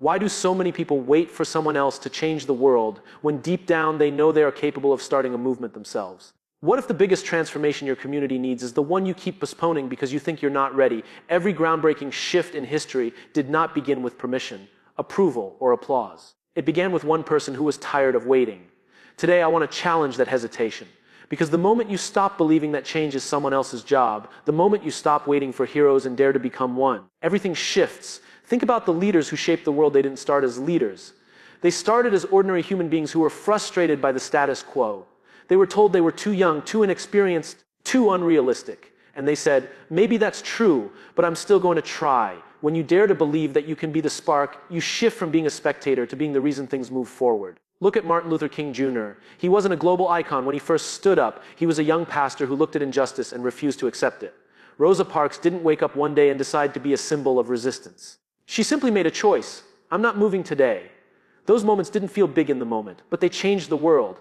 Why do so many people wait for someone else to change the world when deep down they know they are capable of starting a movement themselves? What if the biggest transformation your community needs is the one you keep postponing because you think you're not ready? Every groundbreaking shift in history did not begin with permission, approval, or applause. It began with one person who was tired of waiting. Today, I want to challenge that hesitation. Because the moment you stop believing that change is someone else's job, the moment you stop waiting for heroes and dare to become one, everything shifts. Think about the leaders who shaped the world. They didn't start as leaders. They started as ordinary human beings who were frustrated by the status quo. They were told they were too young, too inexperienced, too unrealistic. And they said, maybe that's true, but I'm still going to try. When you dare to believe that you can be the spark, you shift from being a spectator to being the reason things move forward. Look at Martin Luther King Jr. He wasn't a global icon when he first stood up. He was a young pastor who looked at injustice and refused to accept it. Rosa Parks didn't wake up one day and decide to be a symbol of resistance. She simply made a choice. I'm not moving today. Those moments didn't feel big in the moment, but they changed the world.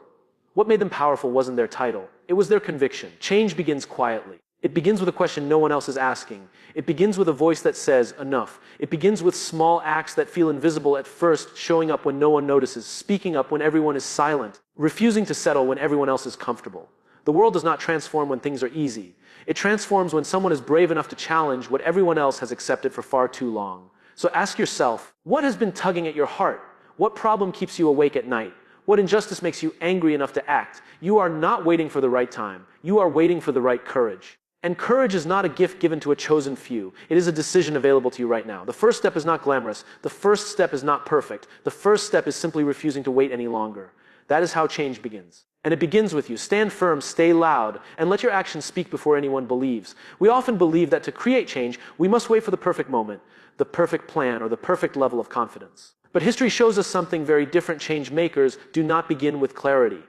What made them powerful wasn't their title. It was their conviction. Change begins quietly. It begins with a question no one else is asking. It begins with a voice that says, enough. It begins with small acts that feel invisible at first, showing up when no one notices, speaking up when everyone is silent, refusing to settle when everyone else is comfortable. The world does not transform when things are easy. It transforms when someone is brave enough to challenge what everyone else has accepted for far too long. So ask yourself, what has been tugging at your heart? What problem keeps you awake at night? What injustice makes you angry enough to act? You are not waiting for the right time. You are waiting for the right courage. And courage is not a gift given to a chosen few. It is a decision available to you right now. The first step is not glamorous. The first step is not perfect. The first step is simply refusing to wait any longer. That is how change begins. And it begins with you. Stand firm, stay loud, and let your actions speak before anyone believes. We often believe that to create change, we must wait for the perfect moment, the perfect plan, or the perfect level of confidence. But history shows us something very different. Change makers do not begin with clarity.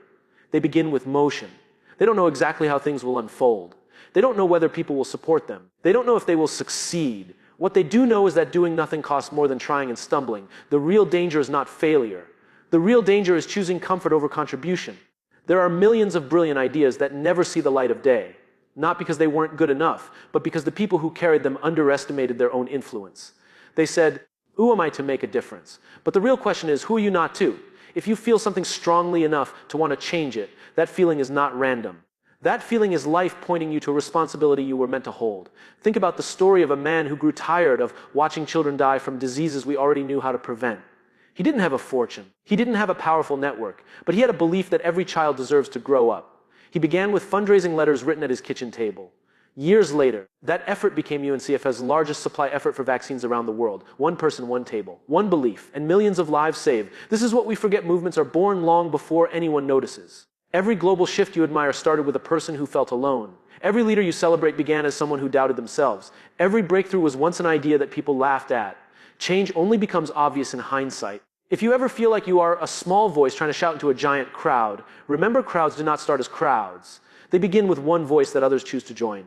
They begin with motion. They don't know exactly how things will unfold. They don't know whether people will support them. They don't know if they will succeed. What they do know is that doing nothing costs more than trying and stumbling. The real danger is not failure. The real danger is choosing comfort over contribution. There are millions of brilliant ideas that never see the light of day, not because they weren't good enough, but because the people who carried them underestimated their own influence. They said, who am I to make a difference? But the real question is, who are you not to? If you feel something strongly enough to want to change it, that feeling is not random. That feeling is life pointing you to a responsibility you were meant to hold. Think about the story of a man who grew tired of watching children die from diseases we already knew how to prevent. He didn't have a fortune. He didn't have a powerful network, but he had a belief that every child deserves to grow up. He began with fundraising letters written at his kitchen table. Years later, that effort became UNCF's largest supply effort for vaccines around the world. One person, one table, one belief, and millions of lives saved. This is what we forget. Movements are born long before anyone notices. Every global shift you admire started with a person who felt alone. Every leader you celebrate began as someone who doubted themselves. Every breakthrough was once an idea that people laughed at. Change only becomes obvious in hindsight. If you ever feel like you are a small voice trying to shout into a giant crowd, remember crowds do not start as crowds. They begin with one voice that others choose to join.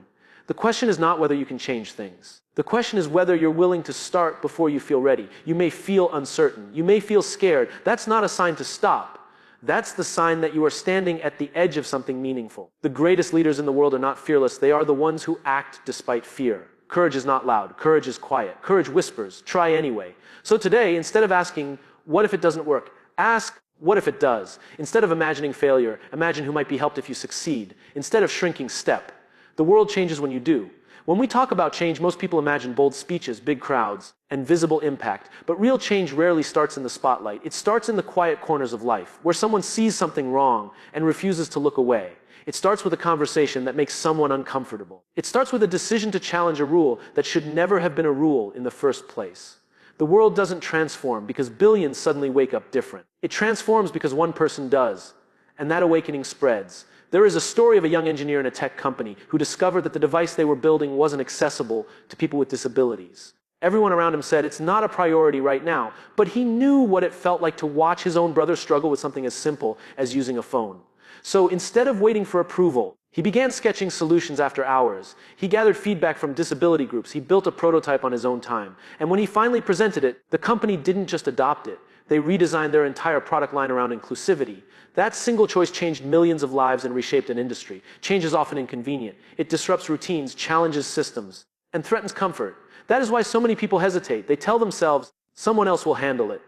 The question is not whether you can change things. The question is whether you're willing to start before you feel ready. You may feel uncertain. You may feel scared. That's not a sign to stop. That's the sign that you are standing at the edge of something meaningful. The greatest leaders in the world are not fearless. They are the ones who act despite fear. Courage is not loud. Courage is quiet. Courage whispers, try anyway. So today, instead of asking, what if it doesn't work? Ask, what if it does? Instead of imagining failure, imagine who might be helped if you succeed. Instead of shrinking, step. The world changes when you do. When we talk about change, most people imagine bold speeches, big crowds, and visible impact. But real change rarely starts in the spotlight. It starts in the quiet corners of life, where someone sees something wrong and refuses to look away. It starts with a conversation that makes someone uncomfortable. It starts with a decision to challenge a rule that should never have been a rule in the first place. The world doesn't transform because billions suddenly wake up different. It transforms because one person does, and that awakening spreads. There is a story of a young engineer in a tech company who discovered that the device they were building wasn't accessible to people with disabilities. Everyone around him said it's not a priority right now, but he knew what it felt like to watch his own brother struggle with something as simple as using a phone. So instead of waiting for approval, he began sketching solutions after hours. He gathered feedback from disability groups. He built a prototype on his own time. And when he finally presented it, the company didn't just adopt it. They redesigned their entire product line around inclusivity. That single choice changed millions of lives and reshaped an industry. Change is often inconvenient. It disrupts routines, challenges systems, and threatens comfort. That is why so many people hesitate. They tell themselves, Someone else will handle it.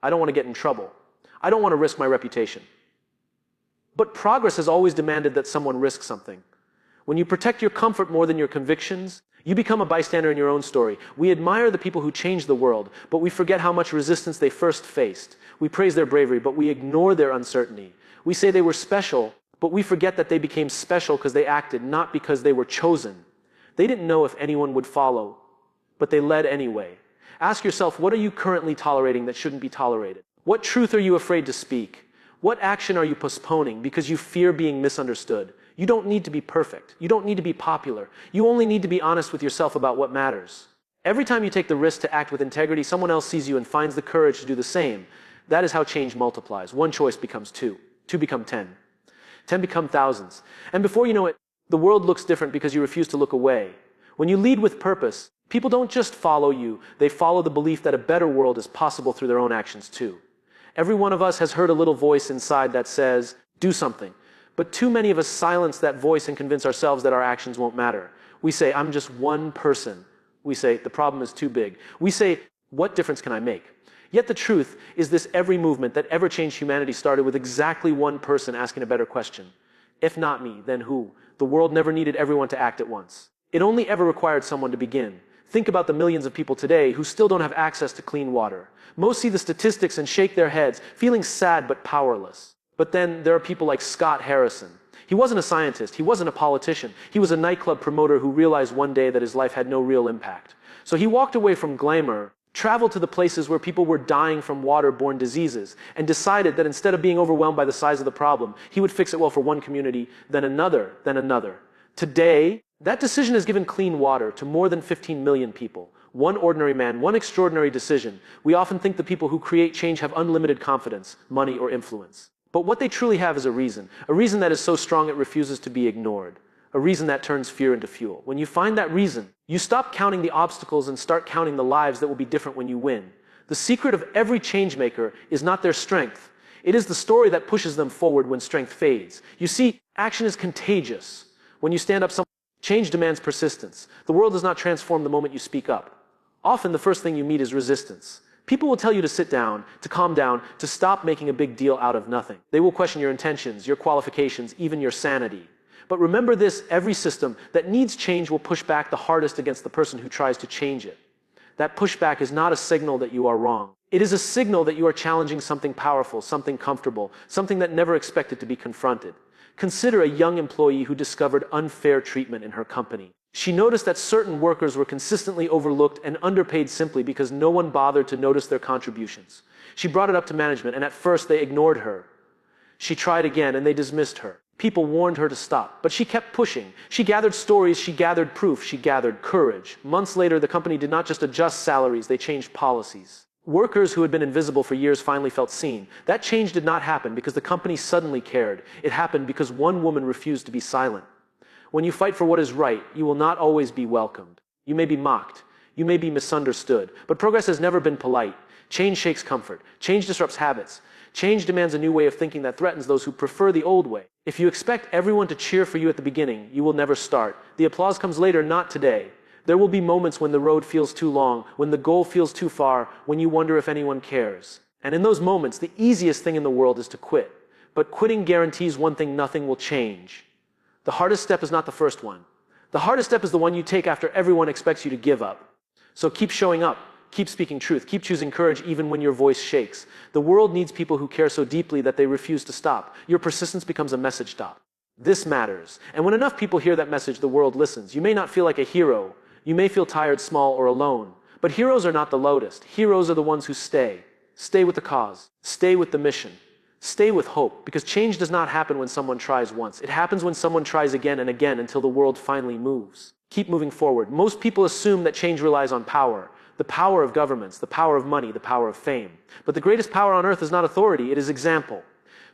I don't want to get in trouble. I don't want to risk my reputation. But progress has always demanded that someone risk something. When you protect your comfort more than your convictions, you become a bystander in your own story. We admire the people who changed the world, but we forget how much resistance they first faced. We praise their bravery, but we ignore their uncertainty. We say they were special, but we forget that they became special because they acted, not because they were chosen. They didn't know if anyone would follow, but they led anyway. Ask yourself, what are you currently tolerating that shouldn't be tolerated? What truth are you afraid to speak? What action are you postponing because you fear being misunderstood? You don't need to be perfect. You don't need to be popular. You only need to be honest with yourself about what matters. Every time you take the risk to act with integrity, someone else sees you and finds the courage to do the same. That is how change multiplies. One choice becomes two. Two become 10. 10 become thousands. And before you know it, the world looks different because you refuse to look away. When you lead with purpose, people don't just follow you. They follow the belief that a better world is possible through their own actions too. Every one of us has heard a little voice inside that says, do something. But too many of us silence that voice and convince ourselves that our actions won't matter. We say, I'm just one person. We say, the problem is too big. We say, what difference can I make? Yet the truth is this: every movement that ever changed humanity started with exactly one person asking a better question. If not me, then who? The world never needed everyone to act at once. It only ever required someone to begin. Think about the millions of people today who still don't have access to clean water. Most see the statistics and shake their heads, feeling sad but powerless. But then there are people like Scott Harrison. He wasn't a scientist. He wasn't a politician. He was a nightclub promoter who realized one day that his life had no real impact. So he walked away from glamour, traveled to the places where people were dying from water-borne diseases, and decided that instead of being overwhelmed by the size of the problem, he would fix it well for one community, then another, then another. Today, that decision has given clean water to more than 15 million people. One ordinary man, one extraordinary decision. We often think the people who create change have unlimited confidence, money, or influence. But what they truly have is a reason that is so strong it refuses to be ignored, a reason that turns fear into fuel. When you find that reason, you stop counting the obstacles and start counting the lives that will be different when you win. The secret of every changemaker is not their strength. It is the story that pushes them forward when strength fades. You see, action is contagious. When you stand up, change demands persistence. The world does not transform the moment you speak up. Often the first thing you meet is resistance. People will tell you to sit down, to calm down, to stop making a big deal out of nothing. They will question your intentions, your qualifications, even your sanity. But remember this: every system that needs change will push back the hardest against the person who tries to change it. That pushback is not a signal that you are wrong. It is a signal that you are challenging something powerful, something comfortable, something that never expected to be confronted. Consider a young employee who discovered unfair treatment in her company. She noticed that certain workers were consistently overlooked and underpaid simply because no one bothered to notice their contributions. She brought it up to management, and at first they ignored her. She tried again, and they dismissed her. People warned her to stop, but she kept pushing. She gathered stories, she gathered proof, she gathered courage. Months later, the company did not just adjust salaries, they changed policies. Workers who had been invisible for years finally felt seen. That change did not happen because the company suddenly cared. It happened because one woman refused to be silent. When you fight for what is right, you will not always be welcomed. You may be mocked. You may be misunderstood. But progress has never been polite. Change shakes comfort. Change disrupts habits. Change demands a new way of thinking that threatens those who prefer the old way. If you expect everyone to cheer for you at the beginning, you will never start. The applause comes later, not today. There will be moments when the road feels too long, when the goal feels too far, when you wonder if anyone cares. And in those moments, the easiest thing in the world is to quit. But quitting guarantees one thing: nothing will change. The hardest step is not the first one. The hardest step is the one you take after everyone expects you to give up. So keep showing up, keep speaking truth, keep choosing courage even when your voice shakes. The world needs people who care so deeply that they refuse to stop. Your persistence becomes a message stop. This matters. And when enough people hear that message, the world listens. You may not feel like a hero. You may feel tired, small, or alone. But heroes are not the loudest. Heroes are the ones who stay. Stay with the cause. Stay with the mission. Stay with hope, because change does not happen when someone tries once. It happens when someone tries again and again until the world finally moves. Keep moving forward. Most people assume that change relies on power. The power of governments, the power of money, the power of fame. But the greatest power on earth is not authority, it is example.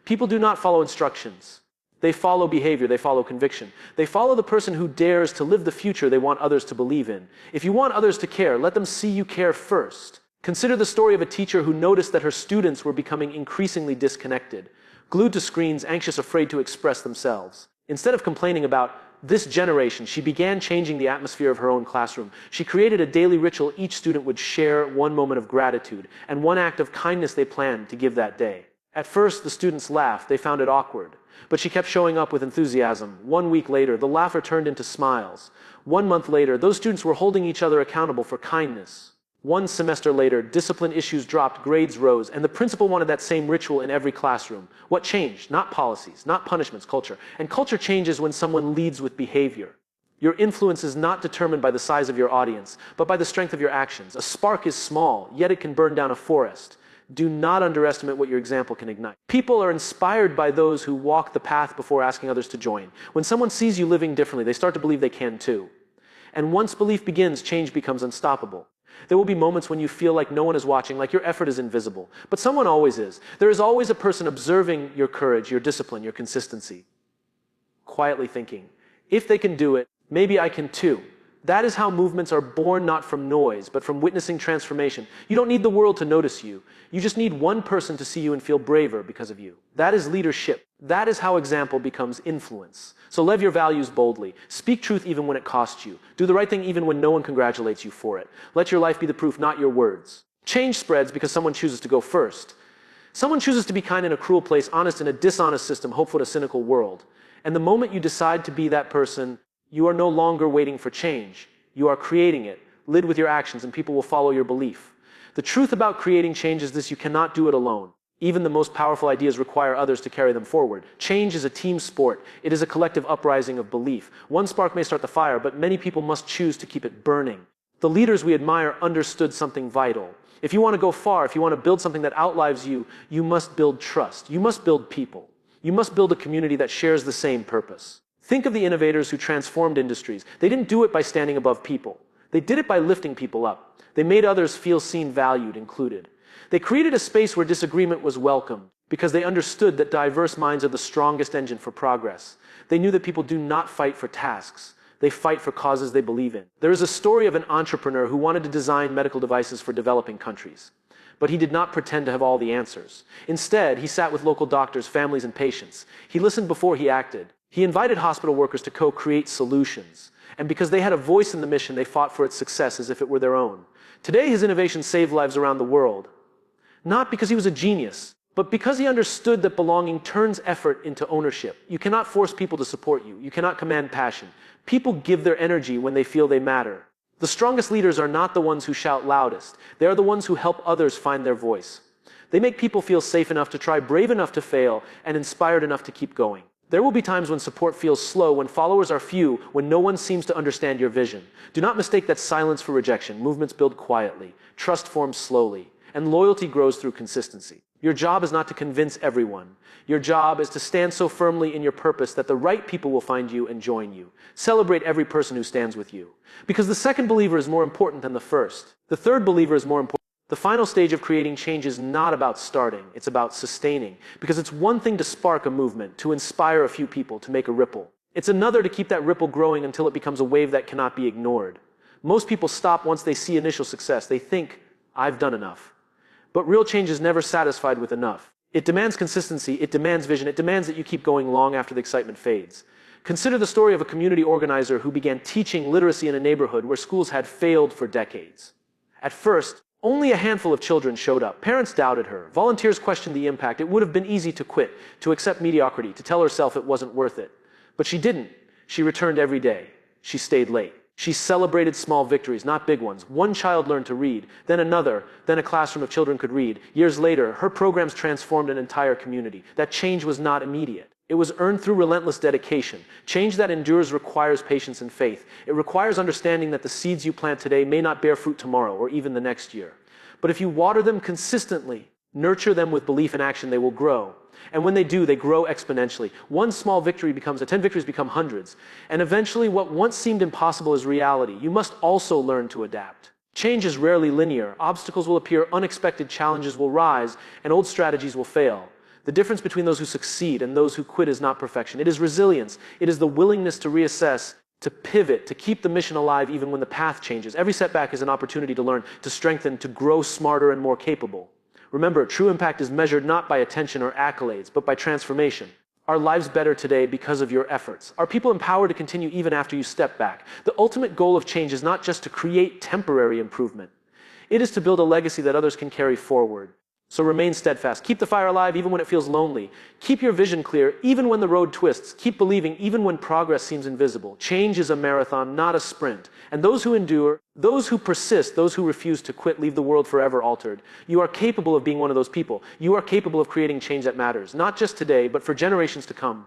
People do not follow instructions. They follow behavior, they follow conviction. They follow the person who dares to live the future they want others to believe in. If you want others to care, let them see you care first. Consider the story of a teacher who noticed that her students were becoming increasingly disconnected, glued to screens, anxious, afraid to express themselves. Instead of complaining about This generation, she began changing the atmosphere of her own classroom. She created a daily ritual each student would share one moment of gratitude and one act of kindness they planned to give that day. At first, the students laughed. They found it awkward. But she kept showing up with enthusiasm. 1 week later, the laughter turned into smiles. 1 month later, those students were holding each other accountable for kindness. 1 semester later, discipline issues dropped, grades rose, and the principal wanted that same ritual in every classroom. What changed? Not policies, not punishments, culture. And culture changes when someone leads with behavior. Your influence is not determined by the size of your audience, but by the strength of your actions. A spark is small, yet it can burn down a forest. Do not underestimate what your example can ignite. People are inspired by those who walk the path before asking others to join. When someone sees you living differently, they start to believe they can too. And once belief begins, change becomes unstoppable. There will be moments when you feel like no one is watching, like your effort is invisible. But someone always is. There is always a person observing your courage, your discipline, your consistency. Quietly thinking, if they can do it, maybe I can too. That is how movements are born, not from noise, but from witnessing transformation. You don't need the world to notice you. You just need one person to see you and feel braver because of you. That is leadership. That is how example becomes influence. So live your values boldly. Speak truth even when it costs you. Do the right thing even when no one congratulates you for it. Let your life be the proof, not your words. Change spreads because someone chooses to go first. Someone chooses to be kind in a cruel place, honest in a dishonest system, hopeful in a cynical world. And the moment you decide to be that person, you are no longer waiting for change. You are creating it. Lead with your actions and people will follow your belief. The truth about creating change is this: you cannot do it alone. Even the most powerful ideas require others to carry them forward. Change is a team sport. It is a collective uprising of belief. One spark may start the fire, but many people must choose to keep it burning. The leaders we admire understood something vital. If you want to go far, if you want to build something that outlives you, you must build trust. You must build people. You must build a community that shares the same purpose. Think of the innovators who transformed industries. They didn't do it by standing above people. They did it by lifting people up. They made others feel seen, valued, included. They created a space where disagreement was welcomed because they understood that diverse minds are the strongest engine for progress. They knew that people do not fight for tasks. They fight for causes they believe in. There is a story of an entrepreneur who wanted to design medical devices for developing countries. But he did not pretend to have all the answers. Instead, he sat with local doctors, families, and patients. He listened before he acted. He invited hospital workers to co-create solutions. And because they had a voice in the mission, they fought for its success as if it were their own. Today, his innovations save lives around the world. Not because he was a genius, but because he understood that belonging turns effort into ownership. You cannot force people to support you. You cannot command passion. People give their energy when they feel they matter. The strongest leaders are not the ones who shout loudest. They are the ones who help others find their voice. They make people feel safe enough to try, brave enough to fail, and inspired enough to keep going. There will be times when support feels slow, when followers are few, when no one seems to understand your vision. Do not mistake that silence for rejection. Movements build quietly. Trust forms slowly. And loyalty grows through consistency. Your job is not to convince everyone. Your job is to stand so firmly in your purpose that the right people will find you and join you. Celebrate every person who stands with you. Because the second believer is more important than the first. The third believer is more important. The final stage of creating change is not about starting, it's about sustaining. Because it's one thing to spark a movement, to inspire a few people, to make a ripple. It's another to keep that ripple growing until it becomes a wave that cannot be ignored. Most people stop once they see initial success. They think, I've done enough. But real change is never satisfied with enough. It demands consistency, it demands vision, it demands that you keep going long after the excitement fades. Consider the story of a community organizer who began teaching literacy in a neighborhood where schools had failed for decades. At first, only a handful of children showed up. Parents doubted her. Volunteers questioned the impact. It would have been easy to quit, to accept mediocrity, to tell herself it wasn't worth it. But she didn't. She returned every day. She stayed late. She celebrated small victories, not big ones. One child learned to read, then another, then a classroom of children could read. Years later, her programs transformed an entire community. That change was not immediate. It was earned through relentless dedication. Change that endures requires patience and faith. It requires understanding that the seeds you plant today may not bear fruit tomorrow or even the next year. But if you water them consistently, nurture them with belief and action, they will grow. And when they do, they grow exponentially. One small victory becomes 10 victories become hundreds. And eventually, what once seemed impossible is reality. You must also learn to adapt. Change is rarely linear. Obstacles will appear, unexpected challenges will rise, and old strategies will fail. The difference between those who succeed and those who quit is not perfection. It is resilience. It is the willingness to reassess, to pivot, to keep the mission alive even when the path changes. Every setback is an opportunity to learn, to strengthen, to grow smarter and more capable. Remember, true impact is measured not by attention or accolades, but by transformation. Are lives better today because of your efforts? Are people empowered to continue even after you step back? The ultimate goal of change is not just to create temporary improvement. It is to build a legacy that others can carry forward. So remain steadfast. Keep the fire alive even when it feels lonely. Keep your vision clear even when the road twists. Keep believing even when progress seems invisible. Change is a marathon, not a sprint. And those who endure, those who persist, those who refuse to quit leave the world forever altered. You are capable of being one of those people. You are capable of creating change that matters, not just today, but for generations to come.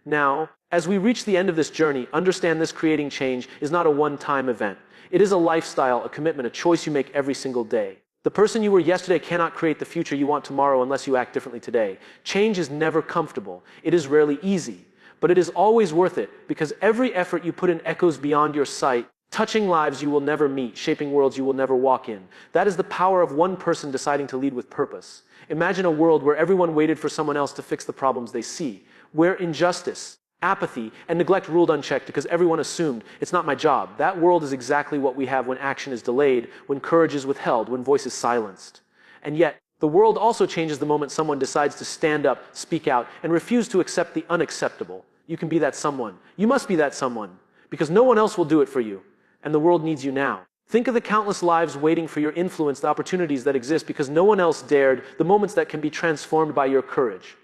Now, as we reach the end of this journey, understand this: creating change is not a one-time event. It is a lifestyle, a commitment, a choice you make every single day. The person you were yesterday cannot create the future you want tomorrow unless you act differently today. Change is never comfortable. It is rarely easy, but it is always worth it because every effort you put in echoes beyond your sight, touching lives you will never meet, shaping worlds you will never walk in. That is the power of one person deciding to lead with purpose. Imagine a world where everyone waited for someone else to fix the problems they see, where injustice, apathy, and neglect ruled unchecked because everyone assumed, it's not my job. That world is exactly what we have when action is delayed, when courage is withheld, when voice is silenced. And yet, the world also changes the moment someone decides to stand up, speak out, and refuse to accept the unacceptable. You can be that someone. You must be that someone, because no one else will do it for you, and the world needs you now. Think of the countless lives waiting for your influence, the opportunities that exist because no one else dared, the moments that can be transformed by your courage.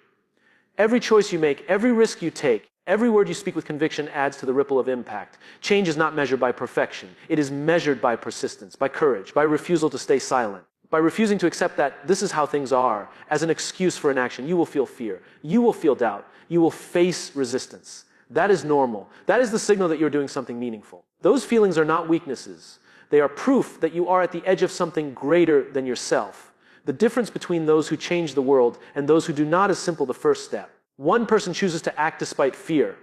Every choice you make, every risk you take, every word you speak with conviction adds to the ripple of impact. Change is not measured by perfection. It is measured by persistence, by courage, by refusal to stay silent. By refusing to accept that this is how things are as an excuse for inaction, you will feel fear. You will feel doubt. You will face resistance. That is normal. That is the signal that you're doing something meaningful. Those feelings are not weaknesses. They are proof that you are at the edge of something greater than yourself. The difference between those who change the world and those who do not is simple: the first step. One person chooses to act despite fear.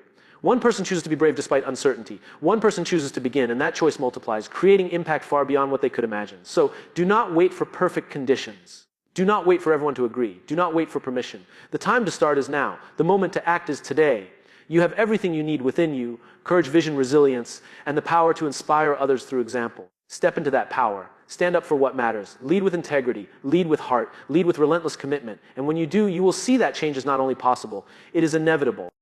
One person chooses to be brave despite uncertainty. One person chooses to begin, and that choice multiplies, creating impact far beyond what they could imagine. So do not wait for perfect conditions. Do not wait for everyone to agree. Do not wait for permission. The time to start is now. The moment to act is today. You have everything you need within you: courage, vision, resilience, and the power to inspire others through example. Step into that power. Stand up for what matters. Lead with integrity. Lead with heart. Lead with relentless commitment. And when you do, you will see that change is not only possible, it is inevitable.